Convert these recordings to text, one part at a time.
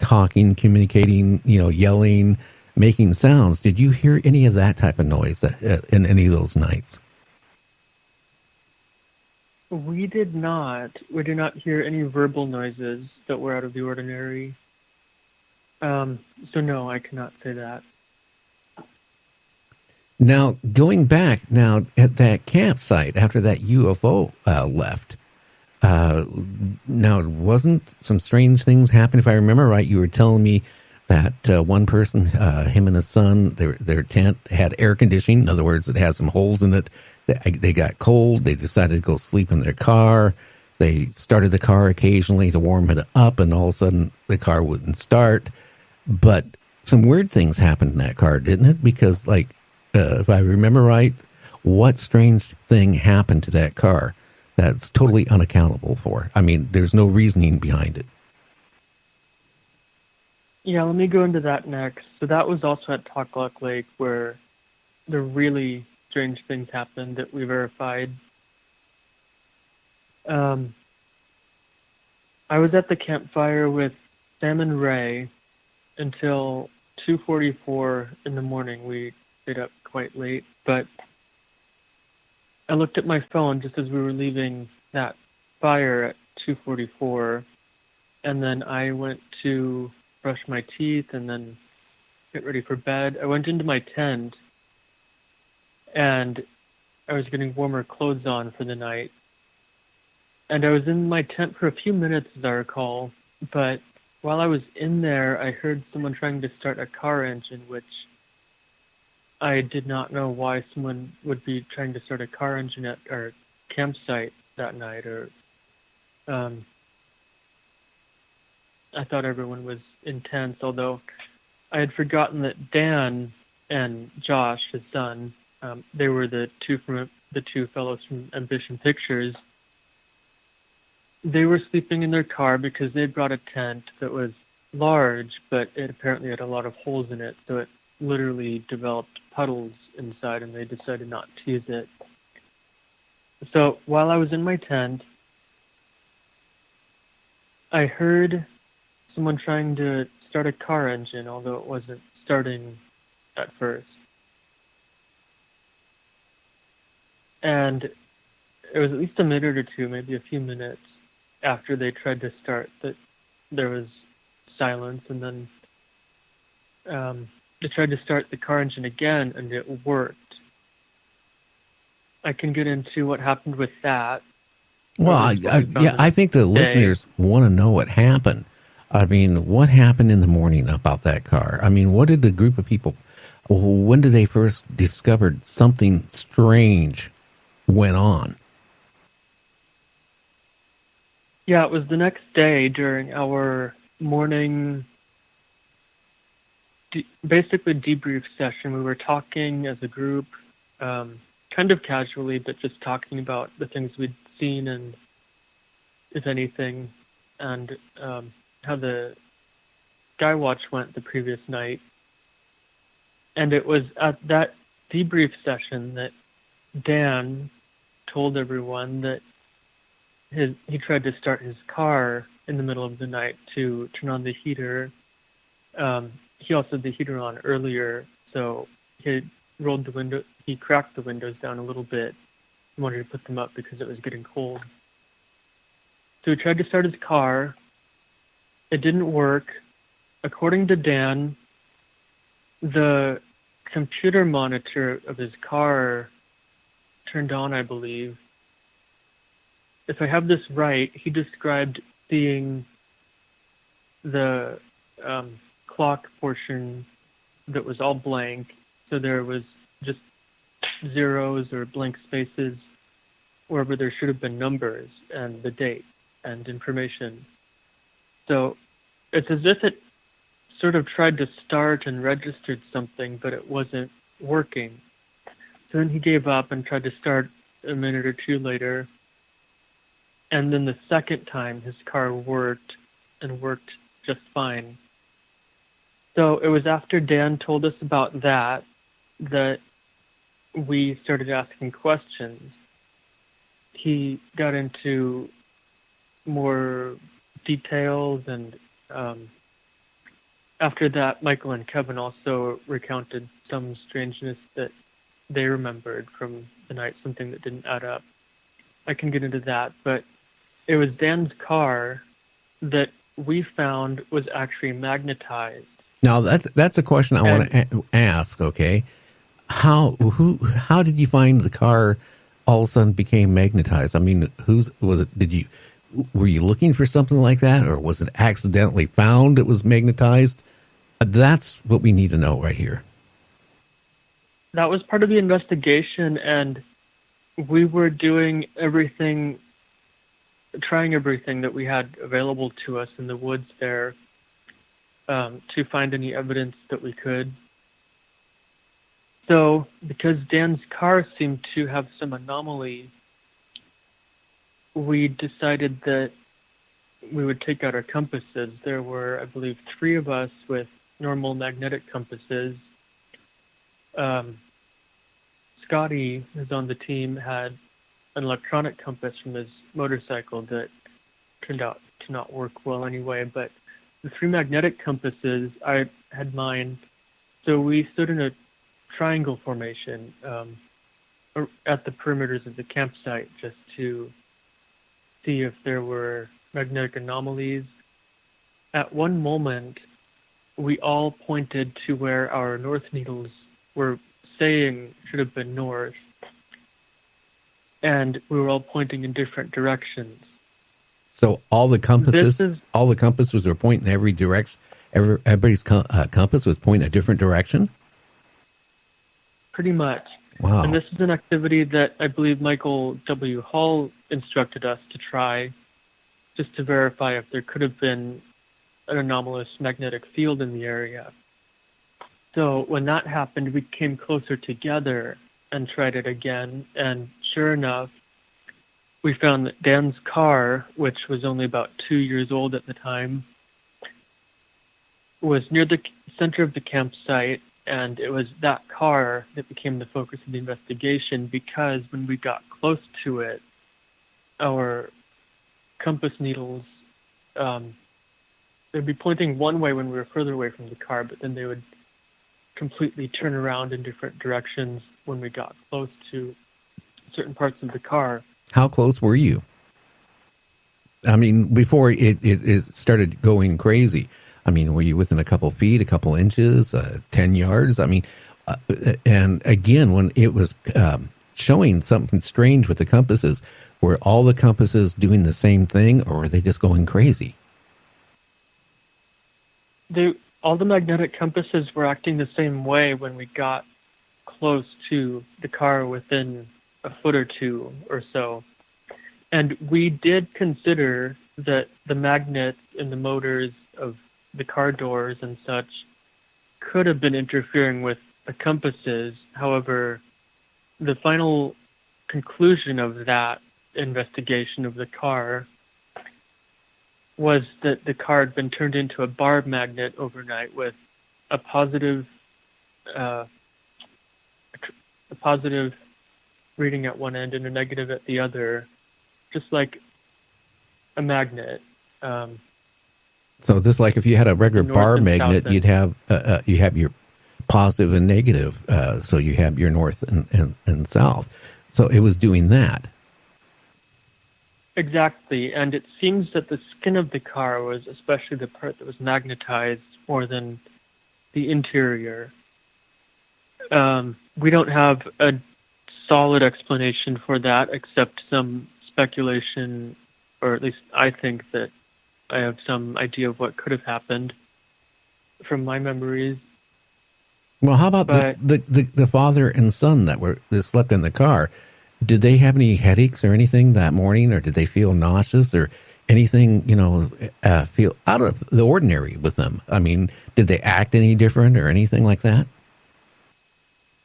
talking, communicating, yelling, making sounds. Did you hear any of that type of noise in any of those nights? We did not. We did not hear any verbal noises that were out of the ordinary. So no, I cannot say that. Now, going back at that campsite after that UFO left, now wasn't some strange things happen? If I remember right, you were telling me that one person, him and his son, their tent had air conditioning. In other words, it had some holes in it. They got cold. They decided to go sleep in their car. They started the car occasionally to warm it up, and all of a sudden the car wouldn't start. But some weird things happened in that car, didn't it? Because, if I remember right, what strange thing happened to that car that's totally unaccountable for? I mean, there's no reasoning behind it. Yeah, let me go into that next. So that was also at Talklok Lake where the really strange things happened that we verified. I was at the campfire with Sam and Ray until 2:44 in the morning. We stayed up quite late, but I looked at my phone just as we were leaving that fire at 2:44, and then I went to brush my teeth and then get ready for bed. I went into my tent, and I was getting warmer clothes on for the night. And I was in my tent for a few minutes, as I recall, but while I was in there, I heard someone trying to start a car engine, which I did not know why someone would be trying to start a car engine at our campsite that night. I thought everyone was intense, although I had forgotten that Dan and Josh, his son, they were the two fellows from Ambition Pictures. They were sleeping in their car because they brought a tent that was large, but it apparently had a lot of holes in it, so it literally developed puddles inside, and they decided not to use it. So while I was in my tent, I heard someone trying to start a car engine, although it wasn't starting at first. And it was at least a minute or two, maybe a few minutes after they tried to start, that there was silence, and then they tried to start the car engine again, and it worked. I can get into what happened with that. Well, I think the listeners want to know what happened. I mean, what happened in the morning about that car? I mean, what did the group of people, when did they first discover something strange went on? Yeah, it was the next day during our morning, basically debrief session. We were talking as a group, kind of casually, but just talking about the things we'd seen and, if anything, and how the Skywatch went the previous night. And it was at that debrief session that Dan told everyone that he tried to start his car in the middle of the night to turn on the heater. He also had the heater on earlier, so he cracked the windows down a little bit and wanted to put them up because it was getting cold. So he tried to start his car. It didn't work. According to Dan, the computer monitor of his car turned on, I believe. If I have this right, he described seeing the clock portion that was all blank, so there was just zeros or blank spaces wherever there should have been numbers and the date and information. So it's as if it sort of tried to start and registered something, but it wasn't working. So then he gave up and tried to start a minute or two later. And then the second time, his car worked and worked just fine. So it was after Dan told us about that we started asking questions. He got into more details and after that, Michael and Kevin also recounted some strangeness that they remembered from the night, something that didn't add up. I can get into that, but it was Dan's car that we found was actually magnetized. Now that's a question I want to ask. Okay, how did you find the car all of a sudden became magnetized? I mean, whose was it? Were you looking for something like that, or was it accidentally found it was magnetized? That's what we need to know right here. That was part of the investigation, and we were doing everything, trying everything that we had available to us in the woods there to find any evidence that we could. So, because Dan's car seemed to have some anomaly, we decided that we would take out our compasses. There were, I believe, 3 of us with normal magnetic compasses. Scotty, who's on the team, had an electronic compass from his motorcycle that turned out to not work well anyway. But the 3 magnetic compasses, I had mine. So we stood in a triangle formation at the perimeters of the campsite just to see if there were magnetic anomalies. At one moment, we all pointed to where our north needles were saying should have been north, and we were all pointing in different directions. So all the compasses were pointing every direction. Everybody's compass was pointing a different direction. Pretty much. Wow. And this is an activity that I believe Michael W. Hall instructed us to try, just to verify if there could have been an anomalous magnetic field in the area. So when that happened, we came closer together and tried it again, and sure enough, we found that Dan's car, which was only about 2 years old at the time, was near the center of the campsite, and it was that car that became the focus of the investigation because when we got close to it, our compass needles, they'd be pointing one way when we were further away from the car, but then they would completely turn around in different directions when we got close to certain parts of the car. How close were you? I mean, before it started going crazy. I mean, were you within a couple feet, a couple inches, 10 yards? I mean, and again, when it was showing something strange with the compasses, were all the compasses doing the same thing, or were they just going crazy? All the magnetic compasses were acting the same way when we got close to the car within a foot or two or so. And we did consider that the magnets in the motors of the car doors and such could have been interfering with the compasses. However, the final conclusion of that investigation of the car was that the car had been turned into a bar magnet overnight with a positive reading at one end and a negative at the other, just like a magnet. So this, like if you had a regular bar magnet, you'd have you have your positive and negative. So you have your north and south. So it was doing that. Exactly, and it seems that the skin of the car was especially the part that was magnetized more than the interior. We don't have a solid explanation for that except some speculation, or at least I think that I have some idea of what could have happened from my memories. Well, how about the father and son that slept in the car? Did they have any headaches or anything that morning, or did they feel nauseous or anything, feel out of the ordinary with them? I mean, did they act any different or anything like that?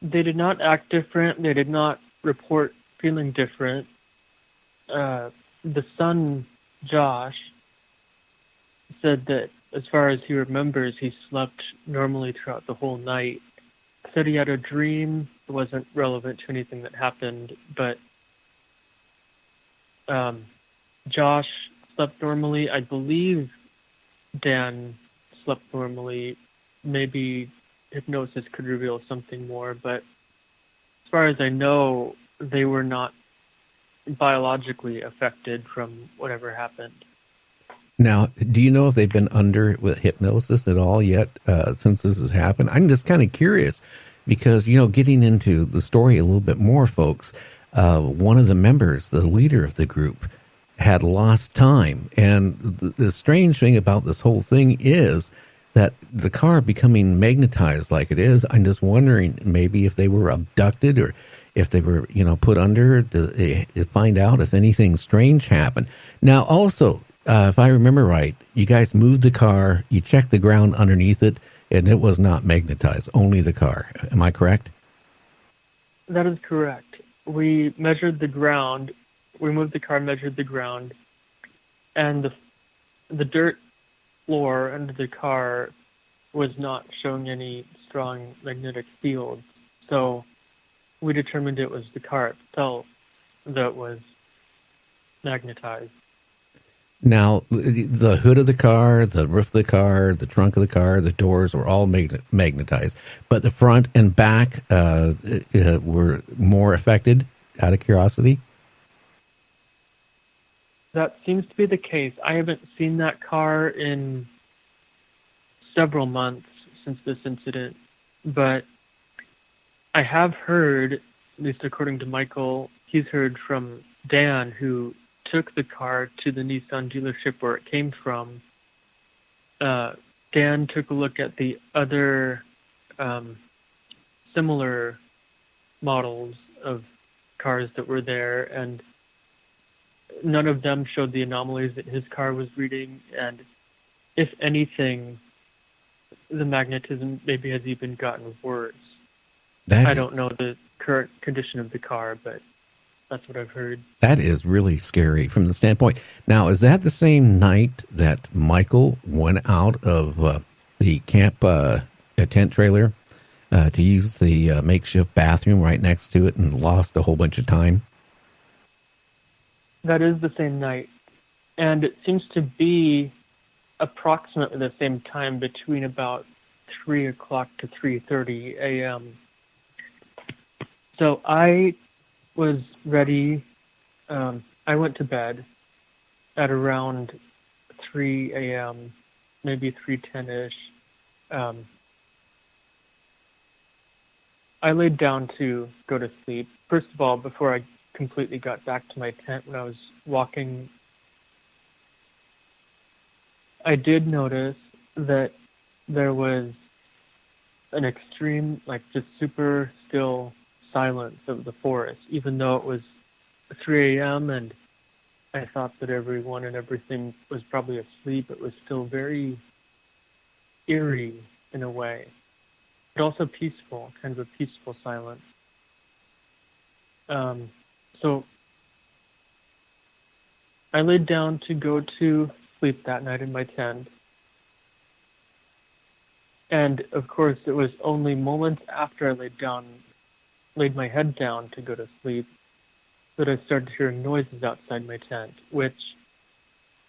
They did not act different. They did not report feeling different. The son, Josh, said that as far as he remembers, he slept normally throughout the whole night. Said he had a dream. It wasn't relevant to anything that happened, but Josh slept normally. I believe Dan slept normally. maybe hypnosis could reveal something more, but as far as I know, they were not biologically affected from whatever happened. Now, do you know if they've been under with hypnosis at all yet since this has happened? I'm just kind of curious because, getting into the story a little bit more, folks, one of the members, the leader of the group, had lost time. And the strange thing about this whole thing is that the car becoming magnetized like it is, I'm just wondering maybe if they were abducted or if they were, put under to find out if anything strange happened. Now, also, if I remember right, you guys moved the car, you checked the ground underneath it, and it was not magnetized, only the car. Am I correct? That is correct. We measured the ground. We moved the car, measured the ground, and the dirt floor under the car was not showing any strong magnetic fields. So we determined it was the car itself that was magnetized. Now, the hood of the car, the roof of the car, the trunk of the car, the doors were all magnetized, but the front and back were more affected, out of curiosity? That seems to be the case. I haven't seen that car in several months since this incident, but I have heard, at least according to Michael, he's heard from Dan, who took the car to the Nissan dealership where it came from. Dan took a look at the other similar models of cars that were there, and none of them showed the anomalies that his car was reading, and if anything, the magnetism maybe has even gotten worse. I don't know the current condition of the car, but that's what I've heard. That is really scary from the standpoint. Now, is that the same night that Michael went out of the camp tent trailer to use the makeshift bathroom right next to it and lost a whole bunch of time? That is the same night. And it seems to be approximately the same time, between about 3 o'clock to 3:30 a.m. So I was ready. I went to bed at around 3 a.m., maybe 3:10-ish. I laid down to go to sleep. First of all, before I completely got back to my tent, when I was walking, I did notice that there was an extreme, just super still silence of the forest, even though it was 3 a.m. and I thought that everyone and everything was probably asleep. It was still very eerie in a way, but also peaceful, kind of a peaceful silence. So I laid down to go to sleep that night in my tent. And of course, it was only moments after I laid my head down to go to sleep, that I started hearing noises outside my tent, which,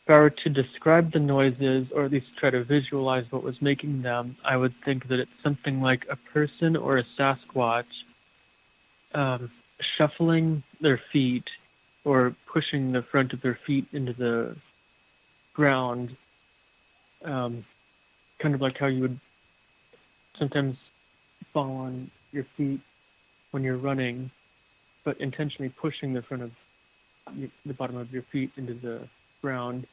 if I were to describe the noises, or at least try to visualize what was making them, I would think that it's something like a person or a Sasquatch shuffling their feet or pushing the front of their feet into the ground, kind of like how you would sometimes fall on your feet when you're running, but intentionally pushing the front of the bottom of your feet into the ground,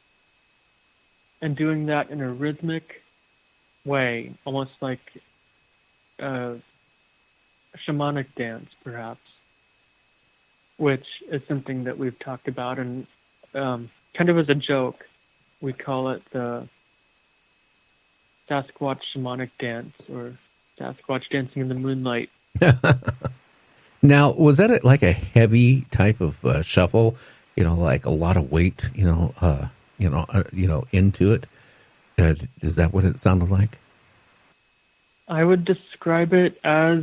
and doing that in a rhythmic way, almost like a shamanic dance, perhaps, which is something that we've talked about, and kind of as a joke, we call it the Sasquatch shamanic dance, or Sasquatch dancing in the moonlight. Now, was that like a heavy type of shuffle? Like a lot of weight, into it. Is that what it sounded like? I would describe it as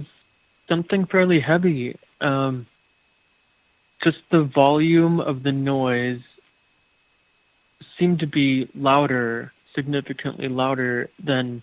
something fairly heavy. Just the volume of the noise seemed to be louder, significantly louder than